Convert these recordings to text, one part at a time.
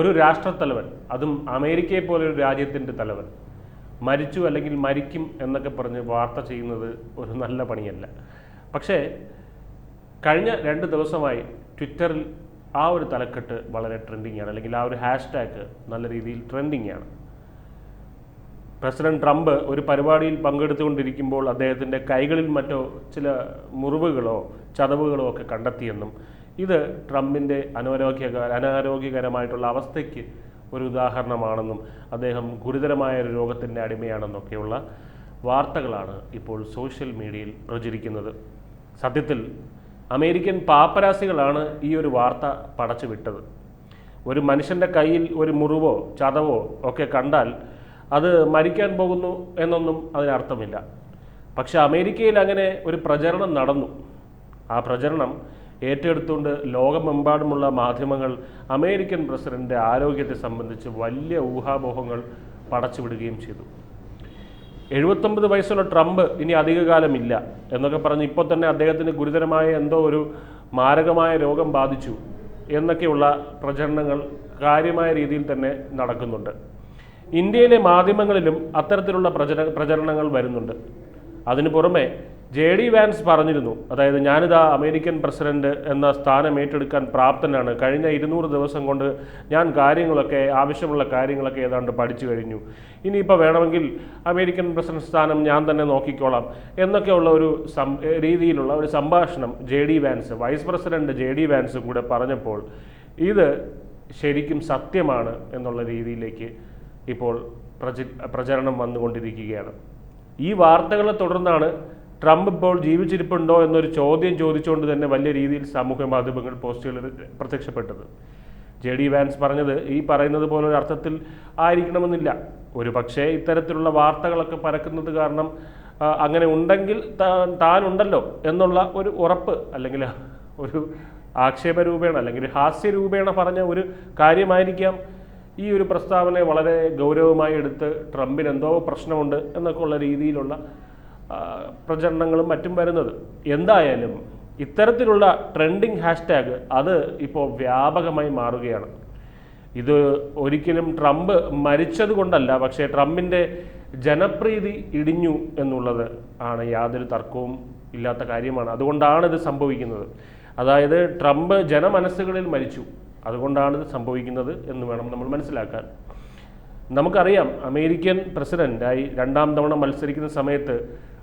ഒരു രാഷ്ട്രത്തലവൻ, അതും അമേരിക്കയെ പോലെ ഒരു രാജ്യത്തിൻ്റെ തലവൻ മരിച്ചു അല്ലെങ്കിൽ മരിക്കും എന്നൊക്കെ പറഞ്ഞ് വാർത്ത ചെയ്യുന്നത് ഒരു നല്ല പണിയല്ല. പക്ഷേ കഴിഞ്ഞ 2 ദിവസമായി ട്വിറ്ററിൽ ആ ഒരു തലക്കെട്ട് വളരെ ട്രെൻഡിങ് ആണ്, അല്ലെങ്കിൽ ആ ഒരു ഹാഷ്ടാഗ് നല്ല രീതിയിൽ ട്രെൻഡിങ് ആണ്. പ്രസിഡന്റ് ട്രംപ് ഒരു പരിപാടിയിൽ പങ്കെടുത്തുകൊണ്ടിരിക്കുമ്പോൾ അദ്ദേഹത്തിൻ്റെ കൈകളിൽ മറ്റോ ചില മുറിവുകളോ ചതവുകളോ ഒക്കെ കണ്ടെത്തിയെന്നും ഇത് ട്രംപിൻ്റെ അനാരോഗ്യകരമായിട്ടുള്ള അവസ്ഥയ്ക്ക് ഒരു ഉദാഹരണമാണെന്നും അദ്ദേഹം ഗുരുതരമായ ഒരു രോഗത്തിൻ്റെ അടിമയാണെന്നൊക്കെയുള്ള വാർത്തകളാണ് ഇപ്പോൾ സോഷ്യൽ മീഡിയയിൽ പ്രചരിക്കുന്നത്. സത്യത്തിൽ അമേരിക്കൻ പാപ്പരാസികളാണ് ഈ ഒരു വാർത്ത പടച്ചുവിട്ടത്. ഒരു മനുഷ്യൻ്റെ കയ്യിൽ ഒരു മുറിവോ ചതവോ ഒക്കെ കണ്ടാൽ അത് മരിക്കാൻ പോകുന്നു എന്നൊന്നും അതിനർത്ഥമില്ല. പക്ഷെ അമേരിക്കയിൽ അങ്ങനെ ഒരു പ്രചരണം നടന്നു. ആ പ്രചരണം ഏറ്റെടുത്തുകൊണ്ട് ലോകമെമ്പാടുമുള്ള മാധ്യമങ്ങൾ അമേരിക്കൻ പ്രസിഡന്റിൻ്റെ ആരോഗ്യത്തെ സംബന്ധിച്ച് വലിയ ഊഹാപോഹങ്ങൾ പടച്ചുവിടുകയും ചെയ്തു. 79 വയസ്സുള്ള ട്രംപ് ഇനി അധികകാലമില്ല എന്നൊക്കെ പറഞ്ഞ് ഇപ്പോൾ തന്നെ അദ്ദേഹത്തിന് ഗുരുതരമായ എന്തോ ഒരു മാരകമായ രോഗം ബാധിച്ചു എന്നൊക്കെയുള്ള പ്രചരണങ്ങൾ കാര്യമായ രീതിയിൽ തന്നെ നടക്കുന്നുണ്ട്. ഇന്ത്യയിലെ മാധ്യമങ്ങളിലും അത്തരത്തിലുള്ള പ്രചരണങ്ങൾ വരുന്നുണ്ട്. അതിനു പുറമെ JD വാൻസ് പറഞ്ഞിരുന്നു, അതായത് ഞാനിതാ അമേരിക്കൻ പ്രസിഡന്റ് എന്ന സ്ഥാനം ഏറ്റെടുക്കാൻ പ്രാപ്തനാണ്, കഴിഞ്ഞ 200 ദിവസം കൊണ്ട് ഞാൻ ആവശ്യമുള്ള കാര്യങ്ങളൊക്കെ ഏതാണ്ട് പഠിച്ചു കഴിഞ്ഞു, ഇനിയിപ്പോൾ വേണമെങ്കിൽ അമേരിക്കൻ പ്രസിഡന്റ് സ്ഥാനം ഞാൻ തന്നെ നോക്കിക്കോളാം എന്നൊക്കെയുള്ള ഒരു രീതിയിലുള്ള ഒരു സംഭാഷണം JD Vance, vice president JD വാൻസും കൂടെ പറഞ്ഞപ്പോൾ ഇത് ശരിക്കും സത്യമാണ് എന്നുള്ള രീതിയിലേക്ക് ഇപ്പോൾ പ്രചരണം വന്നുകൊണ്ടിരിക്കുകയാണ്. ഈ വാർത്തകളെ തുടർന്നാണ് ട്രംപ് ഇപ്പോൾ ജീവിച്ചിരിപ്പുണ്ടോ എന്നൊരു ചോദ്യം ചോദിച്ചുകൊണ്ട് തന്നെ വലിയ രീതിയിൽ സാമൂഹ്യ മാധ്യമങ്ങൾ പോസ്റ്റുകളിൽ പ്രത്യക്ഷപ്പെട്ടത്. JD വാൻസ് പറഞ്ഞത് ഈ പറയുന്നത് പോലെ ഒരു അർത്ഥത്തിൽ ആയിരിക്കണമെന്നില്ല. ഒരു പക്ഷേ ഇത്തരത്തിലുള്ള വാർത്തകളൊക്കെ പരക്കുന്നത് കാരണം അങ്ങനെ ഉണ്ടെങ്കിൽ താനുണ്ടല്ലോ എന്നുള്ള ഒരു ഉറപ്പ്, അല്ലെങ്കിൽ ഒരു ആക്ഷേപരൂപേണ അല്ലെങ്കിൽ ഹാസ്യരൂപേണ പറഞ്ഞ ഒരു കാര്യമായിരിക്കാം ഈ ഒരു പ്രസ്താവനയെ വളരെ ഗൗരവമായി എടുത്ത് ട്രംപിന് എന്തോ പ്രശ്നമുണ്ട് എന്നൊക്കെ ഉള്ള രീതിയിലുള്ള പ്രചരണങ്ങളും മറ്റും വരുന്നത്. എന്തായാലും ഇത്തരത്തിലുള്ള ട്രെൻഡിങ് ഹാഷ്ടാഗ് അത് ഇപ്പോൾ വ്യാപകമായി മാറുകയാണ്. ഇത് ഒരിക്കലും ട്രംപ് മരിച്ചത് കൊണ്ടല്ല, പക്ഷേ ട്രംപിൻ്റെ ജനപ്രീതി ഇടിഞ്ഞു എന്നുള്ളത് ആണ് യാതൊരു തർക്കവും ഇല്ലാത്ത കാര്യമാണ്. അതുകൊണ്ടാണ് ഇത് സംഭവിക്കുന്നത്. അതായത് ട്രംപ് ജനമനസ്സുകളിൽ മരിച്ചു, അതുകൊണ്ടാണ് ഇത് സംഭവിക്കുന്നത് എന്ന് വേണം നമ്മൾ മനസ്സിലാക്കാൻ. നമുക്കറിയാം, അമേരിക്കൻ പ്രസിഡന്റായി 2ാം തവണ മത്സരിക്കുന്ന സമയത്ത്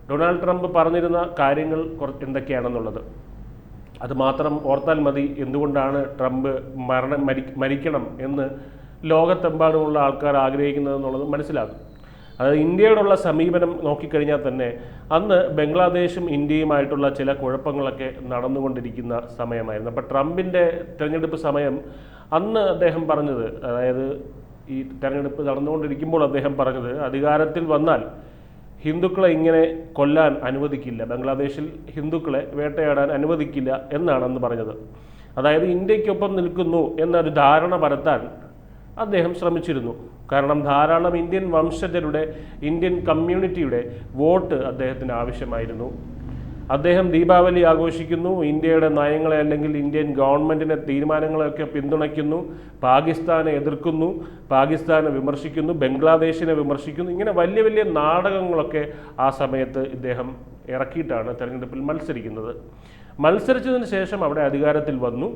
ഡൊണാൾഡ് ട്രംപ് പറഞ്ഞിരുന്ന കാര്യങ്ങൾ എന്തൊക്കെയാണെന്നുള്ളത്. അത് മാത്രം ഓർത്താൽ മതി എന്തുകൊണ്ടാണ് ട്രംപ് മരിക്കണം എന്ന് ലോകത്തെമ്പാടുമുള്ള ആൾക്കാർ ആഗ്രഹിക്കുന്നതെന്നുള്ളത് മനസ്സിലാകും. അതായത് ഇന്ത്യയോടുള്ള സമീപനം നോക്കിക്കഴിഞ്ഞാൽ തന്നെ അന്ന് ബംഗ്ലാദേശും ഇന്ത്യയുമായിട്ടുള്ള ചില കുഴപ്പങ്ങളൊക്കെ നടന്നുകൊണ്ടിരിക്കുന്ന സമയമായിരുന്നു. അപ്പോൾ ട്രംപിൻ്റെ തിരഞ്ഞെടുപ്പ് സമയം അന്ന് അദ്ദേഹം പറഞ്ഞത്, അതായത് ഈ തിരഞ്ഞെടുപ്പ് നടന്നുകൊണ്ടിരിക്കുമ്പോൾ അദ്ദേഹം പറഞ്ഞത്, അധികാരത്തിൽ വന്നാൽ ഹിന്ദുക്കളെ ഇങ്ങനെ കൊല്ലാൻ അനുവദിക്കില്ല, ബംഗ്ലാദേശിൽ ഹിന്ദുക്കളെ വേട്ടയാടാൻ അനുവദിക്കില്ല എന്നാണ് അന്ന് പറഞ്ഞത്. അതായത് ഇന്ത്യക്കൊപ്പം നിൽക്കുന്നു എന്നൊരു ധാരണ പരത്താൻ അദ്ദേഹം ശ്രമിച്ചിരുന്നു. കാരണം ധാരാളം ഇന്ത്യൻ വംശജരുടെ, ഇന്ത്യൻ കമ്മ്യൂണിറ്റിയുടെ വോട്ട് അദ്ദേഹത്തിന് ആവശ്യമായിരുന്നു. അദ്ദേഹം ദീപാവലി ആഘോഷിക്കുന്നു, ഇന്ത്യയുടെ നയങ്ങളെ അല്ലെങ്കിൽ ഇന്ത്യൻ ഗവൺമെൻറ്റിൻ്റെ തീരുമാനങ്ങളെയൊക്കെ പിന്തുണയ്ക്കുന്നു, പാകിസ്ഥാനെ എതിർക്കുന്നു, പാകിസ്ഥാനെ വിമർശിക്കുന്നു, ബംഗ്ലാദേശിനെ വിമർശിക്കുന്നു. ഇങ്ങനെ വലിയ വലിയ നാടകങ്ങളൊക്കെ ആ സമയത്ത് ഇദ്ദേഹം ഇറക്കിയിട്ടാണ് തിരഞ്ഞെടുപ്പിൽ മത്സരിക്കുന്നത്. മത്സരിച്ചതിന് ശേഷം അവിടെ അധികാരത്തിൽ വന്നു.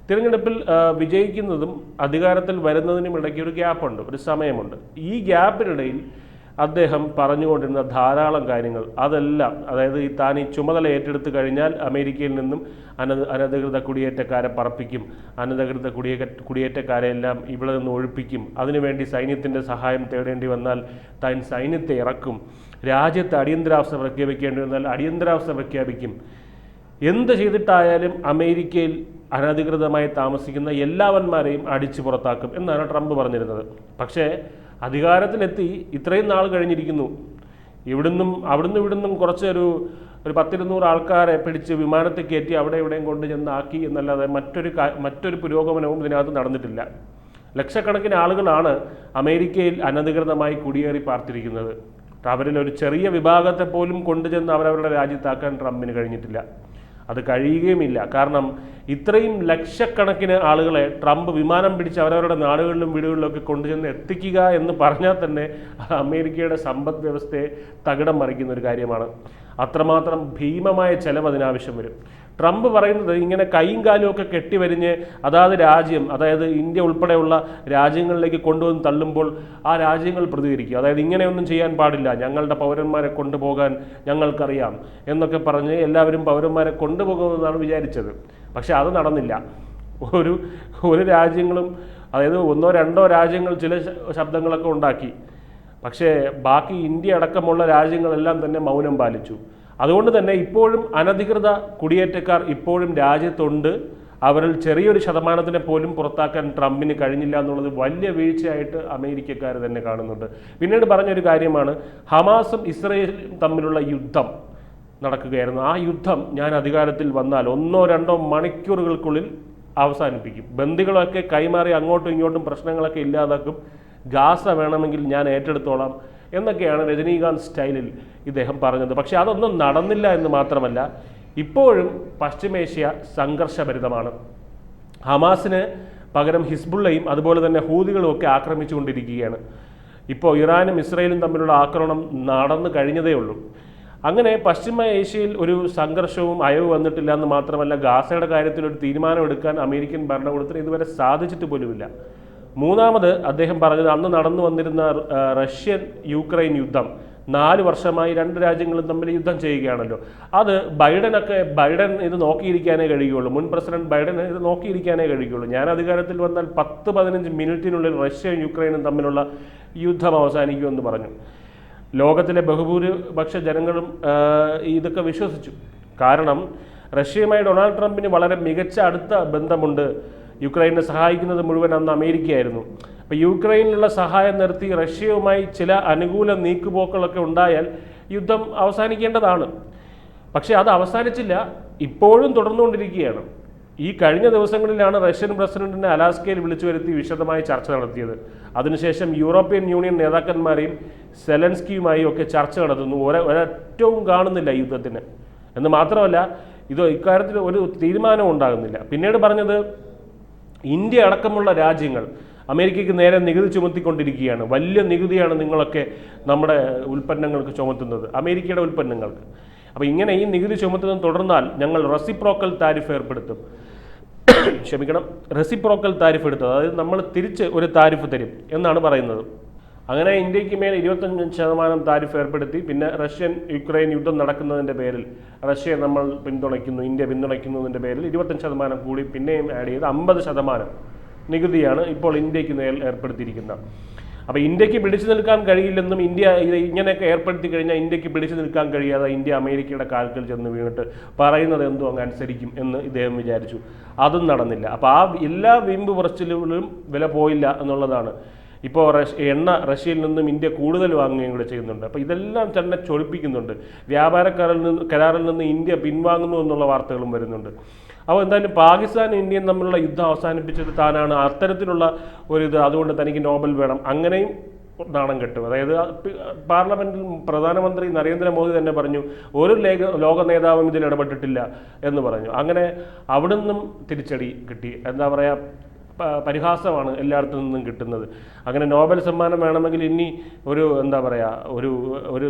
തിരഞ്ഞെടുപ്പിൽ വിജയിക്കുന്നതും അധികാരത്തിൽ വരുന്നതിനും ഇടയ്ക്ക് ഒരു ഗ്യാപ്പുണ്ട്, ഒരു സമയമുണ്ട്. ഈ ഗ്യാപ്പിനിടയിൽ അദ്ദേഹം പറഞ്ഞുകൊണ്ടിരുന്ന ധാരാളം കാര്യങ്ങൾ, അതെല്ലാം, അതായത് താൻ ഈ ചുമതല ഏറ്റെടുത്ത് കഴിഞ്ഞാൽ അമേരിക്കയിൽ നിന്നും അനധികൃത കുടിയേറ്റക്കാരെ പറപ്പിക്കും, അനധികൃത കുടിയേറ്റക്കാരെ എല്ലാം ഇവിടെ നിന്ന് ഒഴിപ്പിക്കും, അതിനുവേണ്ടി സൈന്യത്തിൻ്റെ സഹായം തേടേണ്ടി വന്നാൽ താൻ സൈന്യത്തെ ഇറക്കും, രാജ്യത്ത് അടിയന്തരാവസ്ഥ പ്രഖ്യാപിക്കേണ്ടി വന്നാൽ അടിയന്തരാവസ്ഥ പ്രഖ്യാപിക്കും, എന്ത് ചെയ്തിട്ടായാലും അമേരിക്കയിൽ അനധികൃതമായി താമസിക്കുന്ന എല്ലാവന്മാരെയും അടിച്ചു പുറത്താക്കും എന്നാണ് ട്രംപ് പറഞ്ഞിരുന്നത്. പക്ഷേ അധികാരത്തിലെത്തി ഇത്രയും നാൾ കഴിഞ്ഞിരിക്കുന്നു, ഇവിടുന്നും കുറച്ച് ഒരു 10-200 ആൾക്കാരെ പിടിച്ച് വിമാനത്തിൽ കയറ്റി അവിടെ ഇവിടെയും കൊണ്ട് ചെന്നാക്കി എന്നല്ലാതെ മറ്റൊരു പുരോഗമനവും ഇതിനകത്ത് നടന്നിട്ടില്ല. ലക്ഷക്കണക്കിന് ആളുകളാണ് അമേരിക്കയിൽ അനധികൃതമായി കുടിയേറി പാർത്തിരിക്കുന്നത്. അവരിൽ ഒരു ചെറിയ വിഭാഗത്തെ പോലും കൊണ്ടുചെന്ന് അവരവരുടെ രാജ്യത്താക്കാൻ ട്രംപിന് കഴിഞ്ഞിട്ടില്ല. അത് കഴിയുകയുമില്ല. കാരണം ഇത്രയും ലക്ഷക്കണക്കിന് ആളുകളെ ട്രംപ് വിമാനം പിടിച്ച് അവരവരുടെ നാടുകളിലും വീടുകളിലൊക്കെ കൊണ്ടുചെന്ന് എത്തിക്കുക എന്ന് പറഞ്ഞാൽ തന്നെ അമേരിക്കയുടെ സമ്പദ് വ്യവസ്ഥയെ തകിടം മറിക്കുന്ന ഒരു കാര്യമാണ്. അത്രമാത്രം ഭീമമായ ചെലവ് അതിനാവശ്യം വരും. ട്രംപ് പറയുന്നത് ഇങ്ങനെ കൈയും കാലും ഒക്കെ കെട്ടിവരിഞ്ഞ് അതാത് രാജ്യം, അതായത് ഇന്ത്യ ഉൾപ്പെടെയുള്ള രാജ്യങ്ങളിലേക്ക് കൊണ്ടുവന്ന് തള്ളുമ്പോൾ ആ രാജ്യങ്ങൾ പ്രതികരിക്കും. അതായത് ഇങ്ങനെയൊന്നും ചെയ്യാൻ പാടില്ല, ഞങ്ങളുടെ പൗരന്മാരെ കൊണ്ടുപോകാൻ ഞങ്ങൾക്കറിയാം എന്നൊക്കെ പറഞ്ഞ് എല്ലാവരും പൗരന്മാരെ കൊണ്ടുപോകുമെന്നാണ് വിചാരിച്ചത്. പക്ഷെ അത് നടന്നില്ല. ഒരു രാജ്യങ്ങളും, അതായത് ഒന്നോ രണ്ടോ രാജ്യങ്ങൾ ചില ശബ്ദങ്ങളൊക്കെ ഉണ്ടാക്കി. പക്ഷേ ബാക്കി ഇന്ത്യ അടക്കമുള്ള രാജ്യങ്ങളെല്ലാം തന്നെ മൗനം പാലിച്ചു. അതുകൊണ്ട് തന്നെ ഇപ്പോഴും അനധികൃത കുടിയേറ്റക്കാർ ഇപ്പോഴും രാജ്യത്തുണ്ട്. അവരിൽ ചെറിയൊരു ശതമാനത്തിനെ പോലും പുറത്താക്കാൻ ട്രംപിന് കഴിഞ്ഞില്ല എന്നുള്ളത് വലിയ വീഴ്ചയായിട്ട് അമേരിക്കക്കാർ തന്നെ കാണുന്നുണ്ട്. പിന്നീട് പറഞ്ഞൊരു കാര്യമാണ്, ഹമാസും ഇസ്രയേലും തമ്മിലുള്ള യുദ്ധം നടക്കുകയായിരുന്നു. ആ യുദ്ധം ഞാൻ അധികാരത്തിൽ വന്നാൽ 1-2 മണിക്കൂറുകൾക്കുള്ളിൽ അവസാനിപ്പിക്കും. ബന്ദികളൊക്കെ കൈമാറി അങ്ങോട്ടും ഇങ്ങോട്ടും പ്രശ്നങ്ങളൊക്കെ ഇല്ലാതാക്കും. ഗാസ വേണമെങ്കിൽ ഞാൻ ഏറ്റെടുത്തോളാം എന്നൊക്കെയാണ് രജനീകാന്ത് സ്റ്റൈലിൽ ഇദ്ദേഹം പറഞ്ഞത്. പക്ഷെ അതൊന്നും നടന്നില്ല എന്ന് മാത്രമല്ല, ഇപ്പോഴും പശ്ചിമേഷ്യ സംഘർഷഭരിതമാണ്. ഹമാസിന് പകരം ഹിസ്ബുള്ളയും അതുപോലെ തന്നെ ഹൂതികളും ഒക്കെ ആക്രമിച്ചുകൊണ്ടിരിക്കുകയാണ്. ഇപ്പോൾ ഇറാനും ഇസ്രയേലും തമ്മിലുള്ള ആക്രമണം നടന്നു കഴിഞ്ഞതേ ഉള്ളൂ. അങ്ങനെ പശ്ചിമ ഏഷ്യയിൽ ഒരു സംഘർഷവും അയവ് വന്നിട്ടില്ല എന്ന് മാത്രമല്ല, ഗാസയുടെ കാര്യത്തിൽ ഒരു തീരുമാനം എടുക്കാൻ അമേരിക്കൻ ഭരണകൂടത്തിന് ഇതുവരെ സാധിച്ചിട്ട് പോലുമില്ല. മൂന്നാമത് അദ്ദേഹം പറഞ്ഞത്, അന്ന് നടന്നു വന്നിരുന്ന റഷ്യൻ യുക്രൈൻ യുദ്ധം 4 വർഷമായി 2 രാജ്യങ്ങളും തമ്മിൽ യുദ്ധം ചെയ്യുകയാണല്ലോ. അത് ബൈഡൻ ഇത് നോക്കിയിരിക്കാനേ കഴിയുള്ളൂ. മുൻ പ്രസിഡന്റ് ബൈഡന് ഇത് നോക്കിയിരിക്കാനേ കഴിയുള്ളൂ. ഞാൻ അധികാരത്തിൽ വന്നാൽ 10-15 മിനിറ്റിനുള്ളിൽ റഷ്യയും യുക്രൈനും തമ്മിലുള്ള യുദ്ധം അവസാനിക്കുമെന്ന് പറഞ്ഞു. ലോകത്തിലെ ബഹുഭൂരിപക്ഷ ജനങ്ങളും ഇതൊക്കെ വിശ്വസിച്ചു. കാരണം റഷ്യയുമായി ഡൊണാൾഡ് ട്രംപിന് വളരെ മികച്ച അടുത്ത ബന്ധമുണ്ട്. യുക്രൈനെ സഹായിക്കുന്നത് മുഴുവൻ അന്ന് അമേരിക്കയായിരുന്നു. അപ്പോൾ യുക്രൈനിലുള്ള സഹായം നിർത്തി റഷ്യയുമായി ചില അനുകൂല നീക്കുപോക്കുകളൊക്കെ ഉണ്ടായാൽ യുദ്ധം അവസാനിക്കേണ്ടതാണ്. പക്ഷേ അത് അവസാനിച്ചില്ല, ഇപ്പോഴും തുടർന്നുകൊണ്ടിരിക്കുകയാണ്. ഈ കഴിഞ്ഞ ദിവസങ്ങളിലാണ് റഷ്യൻ പ്രസിഡന്റിനെ അലാസ്കയിൽ വിളിച്ചു വരുത്തി വിശദമായി ചർച്ച നടത്തിയത്. അതിനുശേഷം യൂറോപ്യൻ യൂണിയൻ നേതാക്കന്മാരെയും സെലൻസ്കിയുമായും ഒക്കെ ചർച്ച നടത്തുന്നു. ഒരറ്റവും കാണുന്നില്ല യുദ്ധത്തിന് എന്ന് മാത്രമല്ല, ഇക്കാര്യത്തിൽ ഒരു തീരുമാനവും ഉണ്ടാകുന്നില്ല. പിന്നീട് പറഞ്ഞത്, ഇന്ത്യ അടക്കമുള്ള രാജ്യങ്ങൾ അമേരിക്കയ്ക്ക് നേരെ നികുതി ചുമത്തിക്കൊണ്ടിരിക്കുകയാണ്. വലിയ നികുതിയാണ് നിങ്ങളൊക്കെ നമ്മുടെ ഉൽപ്പന്നങ്ങൾക്ക് ചുമത്തുന്നത്, അമേരിക്കയുടെ ഉൽപ്പന്നങ്ങൾക്ക്. അപ്പോൾ ഇങ്ങനെ ഈ നികുതി ചുമത്തുന്നത് തുടർന്നാൽ ഞങ്ങൾ റെസിപ്രോക്കൽ താരിഫ് ഏർപ്പെടുത്തും. റെസിപ്രോക്കൽ താരിഫ് എടുത്തത്, അതായത് നമ്മൾ തിരിച്ച് ഒരു താരിഫ് തരും എന്നാണ് പറയുന്നത്. അങ്ങനെ ഇന്ത്യക്ക് മേൽ 25% താരിഫ് ഏർപ്പെടുത്തി. പിന്നെ റഷ്യൻ യുക്രൈൻ യുദ്ധം നടക്കുന്നതിൻ്റെ പേരിൽ റഷ്യയെ നമ്മൾ പിന്തുണയ്ക്കുന്നു, ഇന്ത്യ പിന്തുണയ്ക്കുന്നതിൻ്റെ പേരിൽ 25% കൂടി പിന്നെയും ആഡ് ചെയ്ത് 50% നികുതിയാണ് ഇപ്പോൾ ഇന്ത്യക്ക് മേൽ ഏർപ്പെടുത്തിയിരിക്കുന്നത്. അപ്പോൾ ഇന്ത്യക്ക് പിടിച്ചു നിൽക്കാൻ കഴിയില്ലെന്നും, ഇന്ത്യ ഇത് ഇങ്ങനെയൊക്കെ ഏർപ്പെടുത്തി കഴിഞ്ഞാൽ ഇന്ത്യക്ക് പിടിച്ചു നിൽക്കാൻ കഴിയാതെ ഇന്ത്യ അമേരിക്കയുടെ കാൽക്കൽ ചെന്ന് വീണിട്ട് പറയുന്നത് എന്തോ അങ്ങ് അനുസരിക്കും എന്ന് ഇദ്ദേഹം വിചാരിച്ചു. അതും നടന്നില്ല. അപ്പോൾ ആ എല്ലാ വീമ്പ് പറച്ചിലുകളും വില പോയില്ല എന്നുള്ളതാണ്. ഇപ്പോൾ എണ്ണ റഷ്യയിൽ നിന്നും ഇന്ത്യ കൂടുതൽ വാങ്ങുകയും കൂടെ ചെയ്യുന്നുണ്ട്. അപ്പോൾ ഇതെല്ലാം തന്നെ ചൊളിപ്പിക്കുന്നുണ്ട്. വ്യാപാര കരാറിൽ നിന്ന് ഇന്ത്യ പിൻവാങ്ങുന്നു എന്നുള്ള വാർത്തകളും വരുന്നുണ്ട്. അപ്പോൾ എന്തായാലും പാകിസ്ഥാൻ ഇന്ത്യയും തമ്മിലുള്ള യുദ്ധം അവസാനിപ്പിച്ചത് താനാണ്, അത്തരത്തിലുള്ള ഒരിത്, അതുകൊണ്ട് തനിക്ക് നോബൽ വേണം, അങ്ങനെയും നാണം കെട്ടും. അതായത് പാർലമെന്റിൽ പ്രധാനമന്ത്രി നരേന്ദ്രമോദി തന്നെ പറഞ്ഞു, ഒരു ലോക നേതാവും ഇതിൽ ഇടപെട്ടിട്ടില്ല എന്ന് പറഞ്ഞു. അങ്ങനെ അവിടുന്നും തിരിച്ചടി കിട്ടി. എന്താ പറയുക, പരിഹാസമാണ് എല്ലായിടത്തു നിന്നും കിട്ടുന്നത്. അങ്ങനെ നോബൽ സമ്മാനം വേണമെങ്കിൽ ഇനി ഒരു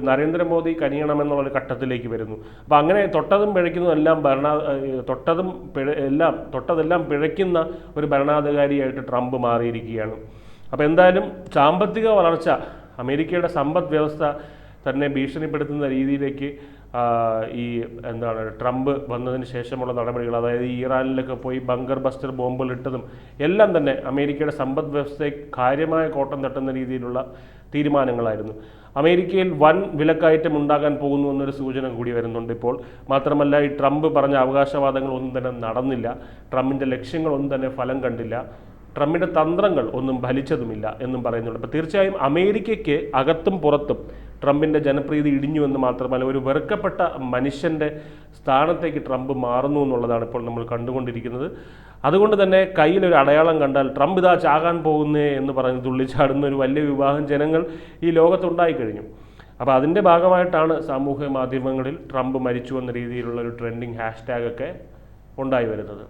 നരേന്ദ്രമോദി കനിയണമെന്നുള്ളൊരു ഘട്ടത്തിലേക്ക് വരുന്നു. അപ്പോൾ അങ്ങനെ തൊട്ടതെല്ലാം പിഴയ്ക്കുന്ന ഒരു ഭരണാധികാരിയായിട്ട് ട്രംപ് മാറിയിരിക്കുകയാണ്. അപ്പോൾ എന്തായാലും സാമ്പത്തിക വളർച്ച, അമേരിക്കയുടെ സമ്പദ് വ്യവസ്ഥ തന്നെ ഭീഷണിപ്പെടുത്തുന്ന രീതിയിലേക്ക് ട്രംപ് വന്നതിന് ശേഷമുള്ള നടപടികൾ, അതായത് ഇറാനിലൊക്കെ പോയി ബങ്കർ ബസ്റ്റർ ബോംബുകളിട്ടതും എല്ലാം തന്നെ അമേരിക്കയുടെ സമ്പദ് വ്യവസ്ഥയെ കാര്യമായ കോട്ടം തട്ടുന്ന രീതിയിലുള്ള തീരുമാനങ്ങളായിരുന്നു. അമേരിക്കയിൽ വൻ വിലക്കയറ്റം ഉണ്ടാകാൻ പോകുന്നു എന്നൊരു സൂചന കൂടി വരുന്നുണ്ട് ഇപ്പോൾ. മാത്രമല്ല, ഈ ട്രംപ് പറഞ്ഞ അവകാശവാദങ്ങളൊന്നും തന്നെ നടന്നില്ല. ട്രംപിൻ്റെ ലക്ഷ്യങ്ങളൊന്നും തന്നെ ഫലം കണ്ടില്ല. ട്രംപിൻ്റെ തന്ത്രങ്ങൾ ഒന്നും ഫലിച്ചതുമില്ല എന്നും പറയുന്നുണ്ട്. അപ്പോൾ തീർച്ചയായും അമേരിക്കയ്ക്ക് അകത്തും പുറത്തും ട്രംപിൻ്റെ ജനപ്രീതി ഇടിഞ്ഞു എന്ന് മാത്രമല്ല, ഒരു വെറുക്കപ്പെട്ട മനുഷ്യൻ്റെ സ്ഥാനത്തേക്ക് ട്രംപ് മാറുന്നു എന്നുള്ളതാണ് ഇപ്പോൾ നമ്മൾ കണ്ടുകൊണ്ടിരിക്കുന്നത്. അതുകൊണ്ട് തന്നെ കയ്യിലൊരു അടയാളം കണ്ടാൽ ട്രംപ് ഇതാ ചാകാൻ പോകുന്നേ എന്ന് പറഞ്ഞ് തുള്ളിച്ചാടുന്ന ഒരു വലിയ വിഭാഗം ജനങ്ങൾ ഈ ലോകത്തുണ്ടായിക്കഴിഞ്ഞു. അപ്പോൾ അതിൻ്റെ ഭാഗമായിട്ടാണ് സാമൂഹ്യ മാധ്യമങ്ങളിൽ ട്രംപ് മരിച്ചു എന്ന രീതിയിലുള്ള ഒരു ട്രെൻഡിങ് ഹാഷ്ടാഗൊക്കെ ഉണ്ടായി വരുന്നത്.